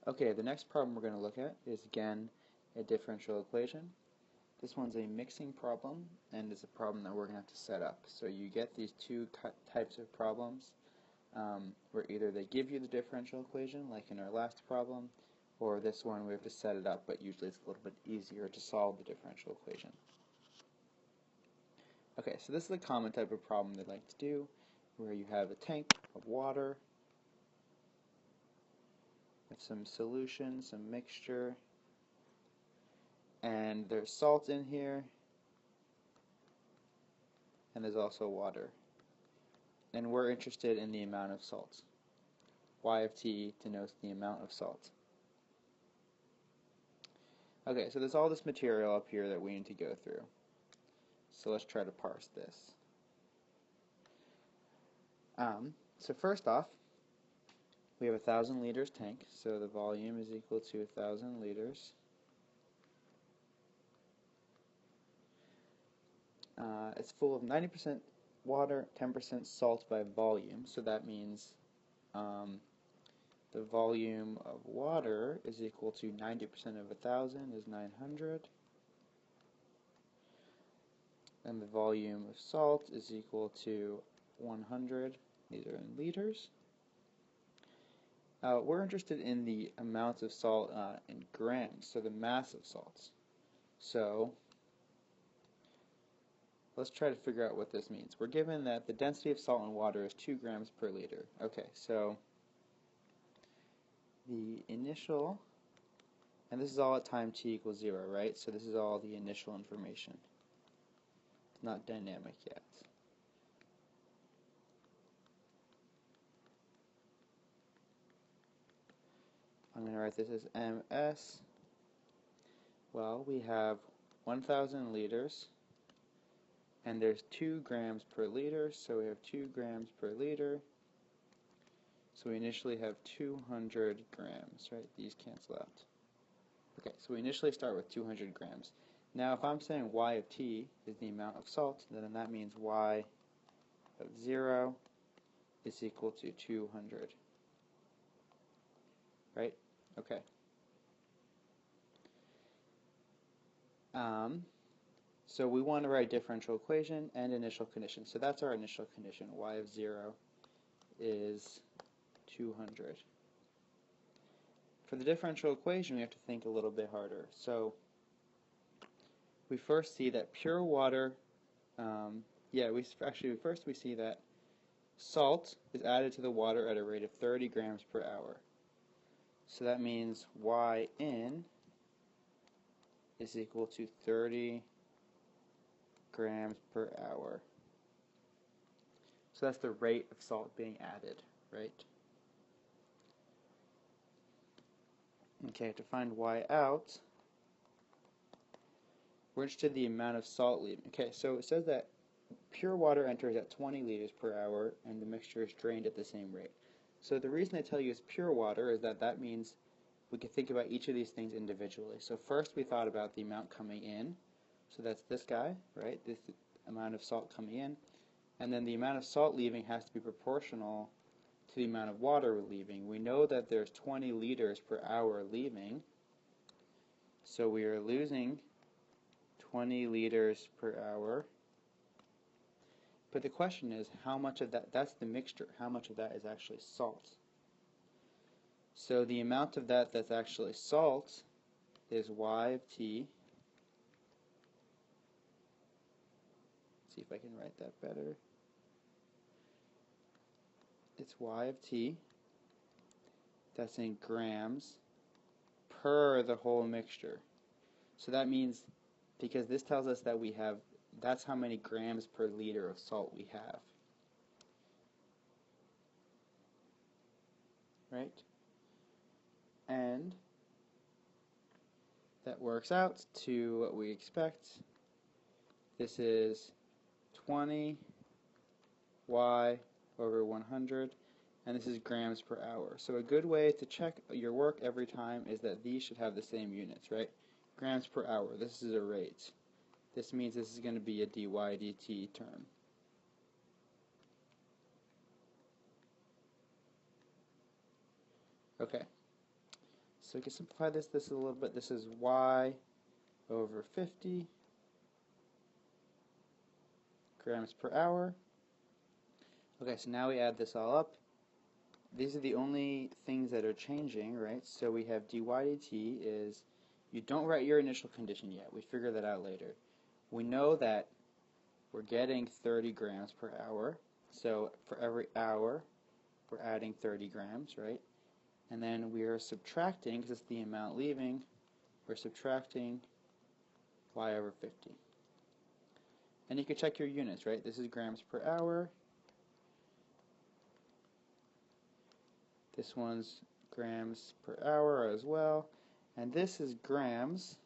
Okay, the next problem we're going to look at is again a differential equation. This one's a mixing problem, and it's a problem that we're going to have to set up. So you get these two types of problems where either they give you the differential equation, like in our last problem, or this one we have to set it up, but usually it's a little bit easier to solve the differential equation. Okay, so this is a common type of problem they like to do, where you have a tank of water with some solution, some mixture, and there's salt in here, and there's also water. And we're interested in the amount of salt. Y of t denotes the amount of salt. Okay, so there's all this material up here that we need to go through. So let's try to parse this. So first off, we have a 1,000 liters tank, so the volume is equal to 1,000 liters. It's full of 90% water, 10% salt by volume, so that means the volume of water is equal to 90% of 1,000 is 900, and the volume of salt is equal to 100. These are in liters. We're interested in the amount of salt in grams, so the mass of salts. So let's try to figure out what this means. We're given that the density of salt in water is 2 grams per liter. Okay, so the initial, and this is all at time t equals 0, right? So this is all the initial information. It's not dynamic yet. I'm going to write this as ms. Well, we have 1,000 liters, and there's 2 grams per liter, so we have 2 grams per liter. So we initially have 200 grams, right? These cancel out. Okay, so we initially start with 200 grams. Now, if I'm saying y of t is the amount of salt, then that means y of 0 is equal to 200. Right? Okay. So we want to write differential equation and initial condition. So that's our initial condition. Y of 0 is 200. For the differential equation, we have to think a little bit harder. So we first see that pure water, first we see that salt is added to the water at a rate of 30 grams per hour. So that means Y in is equal to 30 grams per hour. So that's the rate of salt being added, right? Okay, to find Y out, we're interested in the amount of salt leaving. Okay, so it says that pure water enters at 20 liters per hour and the mixture is drained at the same rate. So the reason I tell you it's pure water is that means we can think about each of these things individually. So first we thought about the amount coming in. So that's this guy, right? This amount of salt coming in. And then the amount of salt leaving has to be proportional to the amount of water we're leaving. We know that there's 20 liters per hour leaving. So we are losing 20 liters per hour. But the question is, how much of that's the mixture, how much of that is actually salt? So the amount of that's actually salt is Y of t. Let's see if I can write that better. It's Y of t. That's in grams per the whole mixture. So that means, because this tells us that we have, that's how many grams per liter of salt we have. Right? And that works out to what we expect. This is 20 y over 100, and this is grams per hour. So a good way to check your work every time is that these should have the same units, right? Grams per hour, this is a rate. This means this is going to be a dy dt term. Okay, So we can simplify this a little bit. This is y over 50 grams per hour. Okay, so now we add this all up. These are the only things that are changing, right? So we have dy dt is, you don't write your initial condition yet. We figure that out later. We know that we're getting 30 grams per hour. So for every hour, we're adding 30 grams, right? And then we are subtracting, because it's the amount leaving, we're subtracting y over 50. And you can check your units, right? This is grams per hour. This one's grams per hour as well. And this is grams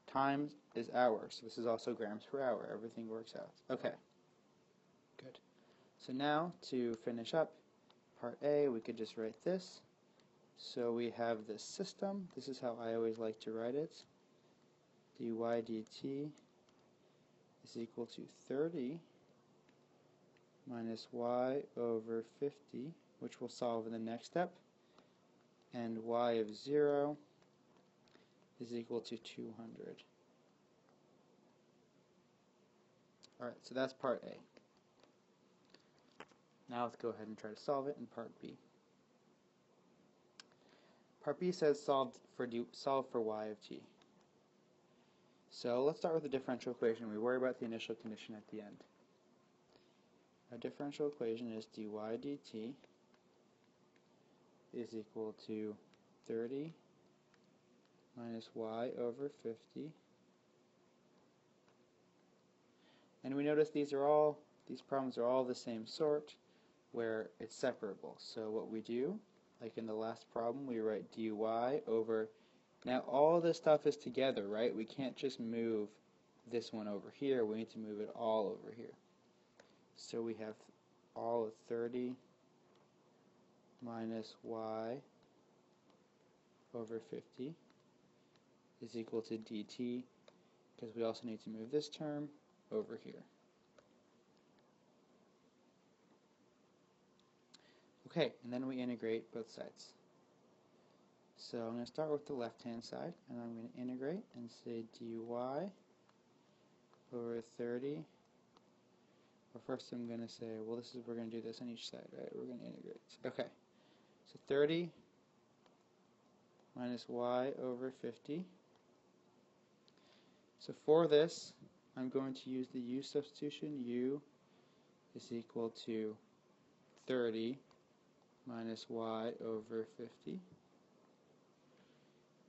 times is hours. So this is also grams per hour. Everything works out. Okay. Good. So now to finish up part A, we could just write this. So we have this system. This is how I always like to write it. dy dt is equal to 30 minus y over 50, which we'll solve in the next step, and y of 0 is equal to 200. Alright, so that's part A. Now let's go ahead and try to solve it in part B. Part B says solve for y of t. So let's start with the differential equation. We worry about the initial condition at the end. Our differential equation is dy dt is equal to 30 minus y over 50. And we notice these problems are all the same sort, where it's separable. So what we do, like in the last problem, we write dy over, now all this stuff is together, right? We can't just move this one over here, we need to move it all over here. So we have all of 30 minus y over 50 is equal to dt, because we also need to move this term over here. Okay, and then we integrate both sides. So I'm going to start with the left-hand side, and I'm going to integrate and say dy over 30. Well, first I'm going to say, well, we're going to do this on each side, right? We're going to integrate. Okay, so 30 minus y over 50. So for this, I'm going to use the u substitution. U is equal to 30 minus y over 50.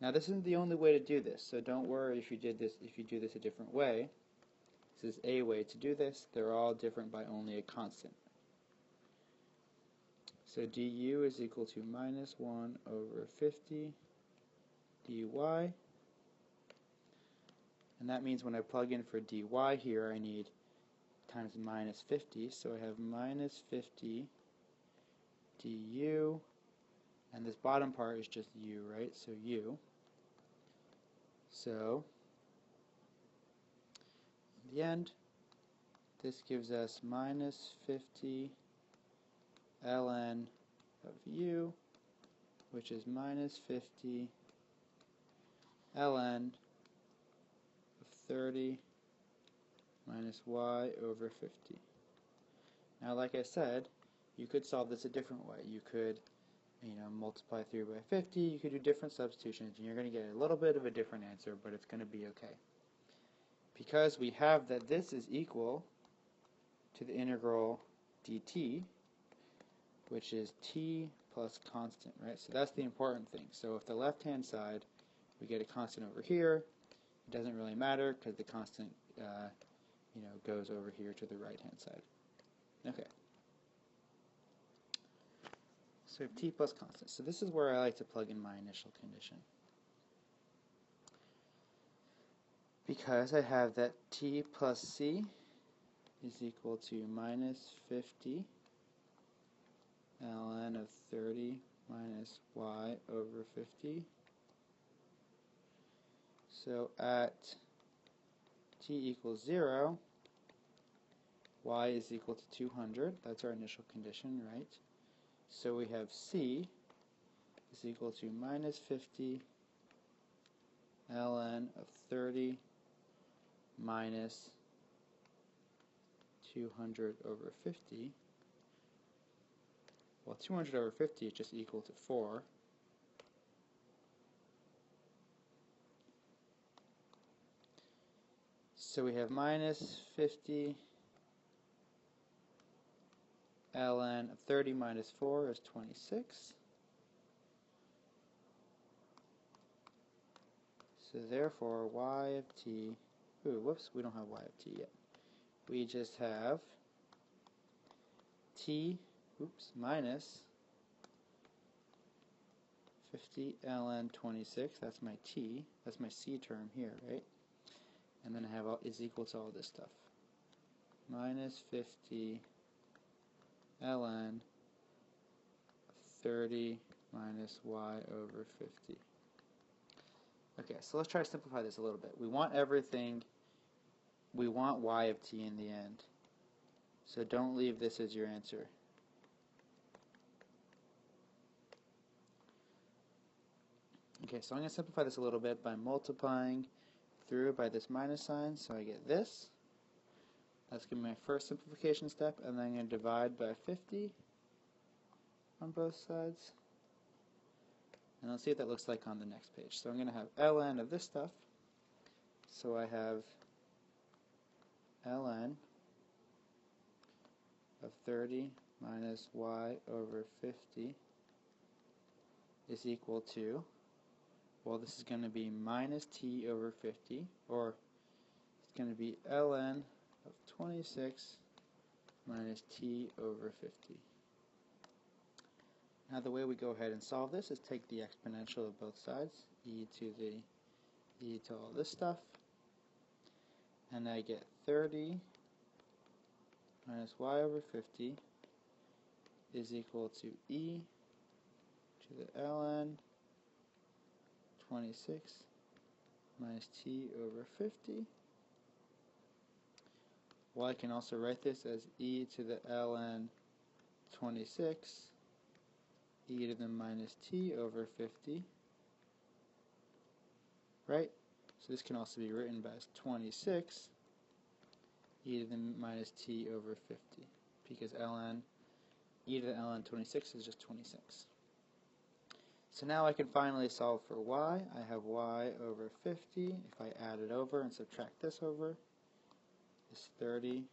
Now this isn't the only way to do this, so don't worry if you do this a different way. This is a way to do this. They're all different by only a constant. So du is equal to minus 1 over 50 dy. And that means when I plug in for dy here, I need times minus 50. So I have minus 50 du. And this bottom part is just u, right? So u. So in the end, this gives us minus 50 ln of u, which is minus 50 ln of 30 minus y over 50. Now, like I said, you could solve this a different way. You could, multiply through by 50. You could do different substitutions, and you're going to get a little bit of a different answer, but it's going to be okay. Because we have that this is equal to the integral dt, which is t plus constant, right? So that's the important thing. So if the left-hand side, we get a constant over here, it doesn't really matter because the constant, goes over here to the right-hand side. Okay. So we have t plus constant. So this is where I like to plug in my initial condition. Because I have that t plus c is equal to minus 50 ln of 30 minus y over 50. So at t equals 0, y is equal to 200. That's our initial condition, right? So we have c is equal to minus 50 ln of 30 minus 200 over 50. Well, 200 over 50 is just equal to 4. So we have minus 50 ln of 30 minus 4 is 26. So therefore, y of t, whoops, we don't have y of t yet. We just have t, minus 50 ln 26, that's my t, that's my c term here, right? And then I have is equal to all this stuff. Minus 50 ln 30 minus y over 50. Okay, so let's try to simplify this a little bit. We want everything, we want y of t in the end. So don't leave this as your answer. Okay, so I'm going to simplify this a little bit by multiplying through by this minus sign, so I get this. That's going to be my first simplification step, and then I'm going to divide by 50 on both sides. And let's see what that looks like on the next page. So I'm going to have ln of this stuff. So I have ln of 30 minus y over 50 is equal to, well, this is going to be minus t over 50, or it's going to be ln of 26 minus t over 50. Now the way we go ahead and solve this is take the exponential of both sides, e to all this stuff, and I get 30 minus y over 50 is equal to e to the ln 26 minus t over 50. Well, I can also write this as e to the ln 26 e to the minus t over 50, right? So this can also be written by as 26 e to the minus t over 50, because e to the ln 26 is just 26. So now I can finally solve for y. I have y over 50. If I add it over and subtract this over, is 30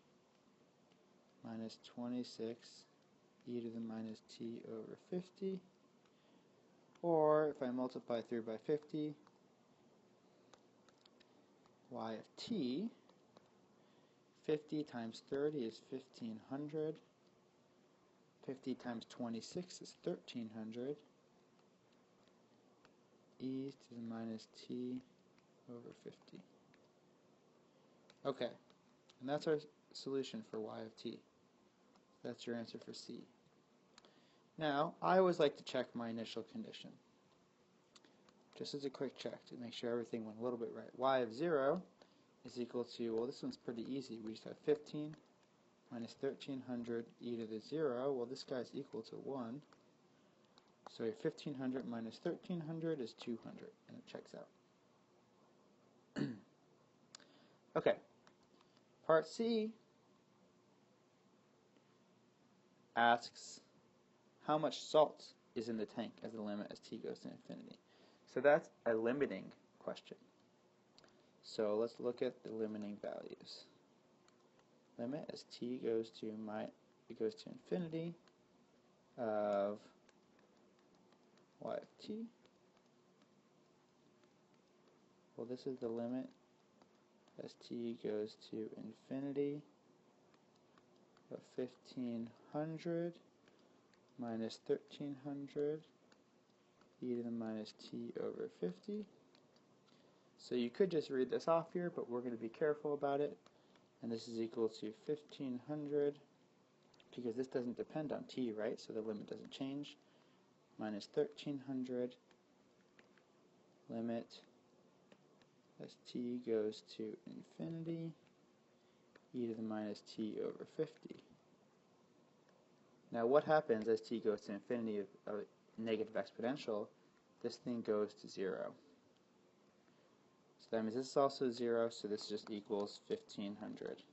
minus 26 e to the minus t over 50. Or if I multiply through by 50, y of t, 50 times 30 is 1500. 50 times 26 is 1300. E to the minus t over 50. Okay, and that's our solution for y of t. That's your answer for C. Now, I always like to check my initial condition, just as a quick check to make sure everything went a little bit right. Y of 0 is equal to, well, this one's pretty easy. We just have 15 minus 1300 e to the 0. Well, this guy's equal to 1. So 1500 minus 1300 is 200, and it checks out. Okay, part C asks how much salt is in the tank as the limit as t goes to infinity. So that's a limiting question. So let's look at the limiting values. Limit as t goes to infinity of y of t. Well, this is the limit as t goes to infinity of 1500 minus 1300 e to the minus t over 50. So you could just read this off here, but we're going to be careful about it. And this is equal to 1500, because this doesn't depend on t, right? So the limit doesn't change. Minus 1300, limit as t goes to infinity, e to the minus t over 50. Now what happens as t goes to infinity? negative exponential, this thing goes to 0. So that means this is also 0, so this just equals 1500.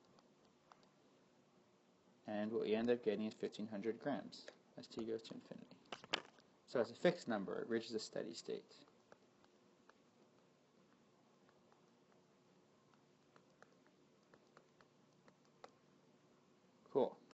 And what we end up getting is 1500 grams as t goes to infinity. So as a fixed number, it reaches a steady state.